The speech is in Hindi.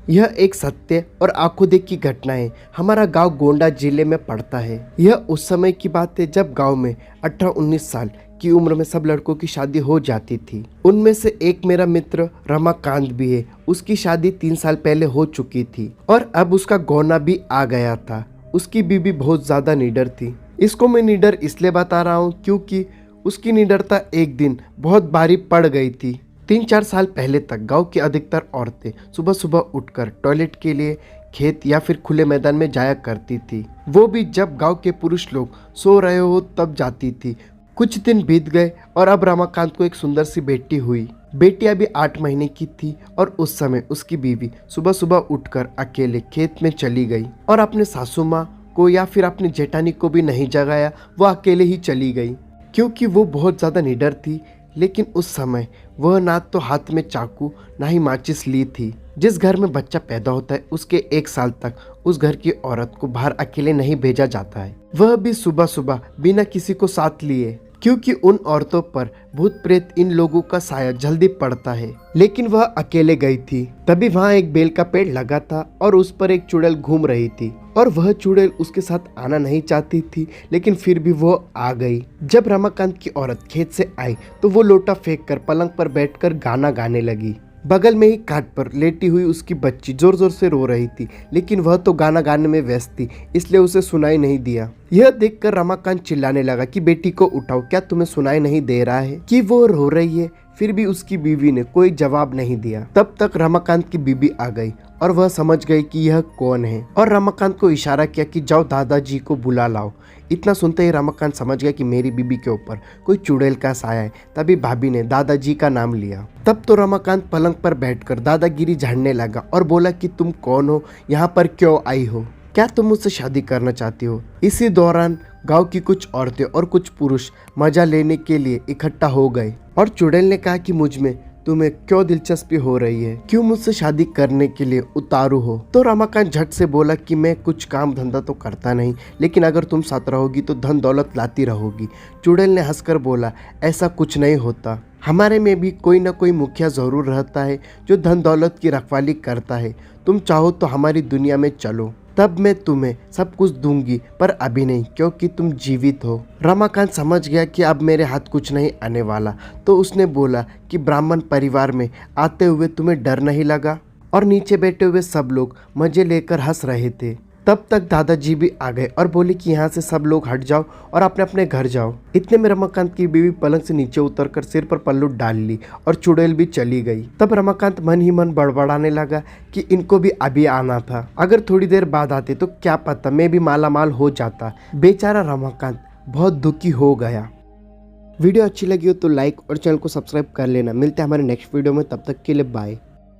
यह एक सत्य और आंखों देखी घटना है। हमारा गांव गोंडा जिले में पड़ता है। यह उस समय की बात है जब गांव में 18-19 साल की उम्र में सब लड़कों की शादी हो जाती थी। उनमें से एक मेरा मित्र रमाकांत भी है। उसकी शादी 3 साल पहले हो चुकी थी और अब उसका गौना भी आ गया था। उसकी बीवी बहुत ज्यादा निडर थी। इसको मैं निडर इसलिए बता रहा हूँ क्योंकि उसकी निडरता एक दिन बहुत भारी पड़ गई थी। 3-4 साल पहले तक गांव की अधिकतर औरतें सुबह सुबह उठकर टॉयलेट के लिए खेत या फिर खुले मैदान में जाया करती थी। वो भी जब गांव के पुरुष लोग सो रहे हो तब जाती थी। कुछ दिन बीत गए और अब रमाकांत को एक सुंदर सी बेटी हुई। बेटी अभी 8 महीने की थी और उस समय उसकी बीवी सुबह सुबह उठकर अकेले खेत में चली गई और अपने सासू माँ को या फिर अपनी जेठानी को भी नहीं जगाया। वो अकेले ही चली गई क्योंकि वो बहुत ज़्यादा निडर थी। लेकिन उस समय वह ना तो हाथ में चाकू ना ही माचिस ली थी। जिस घर में बच्चा पैदा होता है उसके 1 साल तक उस घर की औरत को बाहर अकेले नहीं भेजा जाता है, वह भी सुबह सुबह बिना किसी को साथ लिए, क्योंकि उन औरतों पर भूत प्रेत इन लोगों का साया जल्दी पड़ता है। लेकिन वह अकेले गई थी। तभी वहाँ एक बेल का पेड़ लगा था और उस पर एक चुड़ैल घूम रही थी और वह चुड़ैल उसके साथ आना नहीं चाहती थी, लेकिन फिर भी वो आ गई। जब रमाकांत की औरत खेत से आई तो वो लोटा फेंक कर पलंग पर बैठकर गाना गाने लगी। बगल में ही खाट पर लेटी हुई उसकी बच्ची जोर जोर से रो रही थी, लेकिन वह तो गाना गाने में व्यस्त थी, इसलिए उसे सुनाई नहीं दिया। यह देखकर रमाकांत चिल्लाने लगा कि बेटी को उठाओ, क्या तुम्हें सुनाई नहीं दे रहा है कि वो रो रही है? फिर भी उसकी बीवी ने कोई जवाब नहीं दिया। तब तक रमाकांत की बीवी आ गई और वह समझ गई कि यह कौन है और रमाकांत को इशारा किया कि जाओ दादाजी को बुला लाओ। इतना सुनते ही रमाकांत समझ गया कि मेरी बीबी के ऊपर कोई चुड़ैल का साया है। तभी भाभी ने दादाजी का नाम लिया। तब तो रमाकांत पलंग पर बैठकर दादागिरी झाड़ने लगा और बोला कि तुम कौन हो, यहाँ पर क्यों आई हो, क्या तुम मुझसे शादी करना चाहती हो? इसी दौरान गांव की कुछ औरतें और कुछ पुरुष मजा लेने के लिए इकट्ठा हो गए और चुड़ैल ने कहा कि मुझ में तुम्हें क्यों दिलचस्पी हो रही है, क्यों मुझसे शादी करने के लिए उतारू हो? तो रमाकांत झट से बोला कि मैं कुछ काम धंधा तो करता नहीं, लेकिन अगर तुम साथ रहोगी तो धन दौलत लाती रहोगी। चुड़ैल ने हंसकर बोला, ऐसा कुछ नहीं होता, हमारे में भी कोई ना कोई मुखिया जरूर रहता है जो धन दौलत की रखवाली करता है। तुम चाहो तो हमारी दुनिया में चलो, तब मैं तुम्हें सब कुछ दूंगी, पर अभी नहीं, क्योंकि तुम जीवित हो। रमाकांत समझ गया कि अब मेरे हाथ कुछ नहीं आने वाला, तो उसने बोला कि ब्राह्मण परिवार में आते हुए तुम्हें डर नहीं लगा? और नीचे बैठे हुए सब लोग मजे लेकर हंस रहे थे। तब तक दादाजी भी आ गए और बोले कि यहाँ से सब लोग हट जाओ और अपने अपने घर जाओ। इतने में रमाकांत की बीवी पलंग से नीचे उतरकर सिर पर पल्लू डाल ली और चुड़ैल भी चली गई। तब रमाकांत मन ही मन बड़बड़ाने लगा कि इनको भी अभी आना था, अगर थोड़ी देर बाद आते तो क्या पता मैं भी मालामाल हो जाता। बेचारा रमाकांत बहुत दुखी हो गया। वीडियो अच्छी लगी हो तो लाइक और चैनल को सब्सक्राइब कर लेना। मिलते हैं हमारे नेक्स्ट वीडियो में, तब तक के लिए बाय।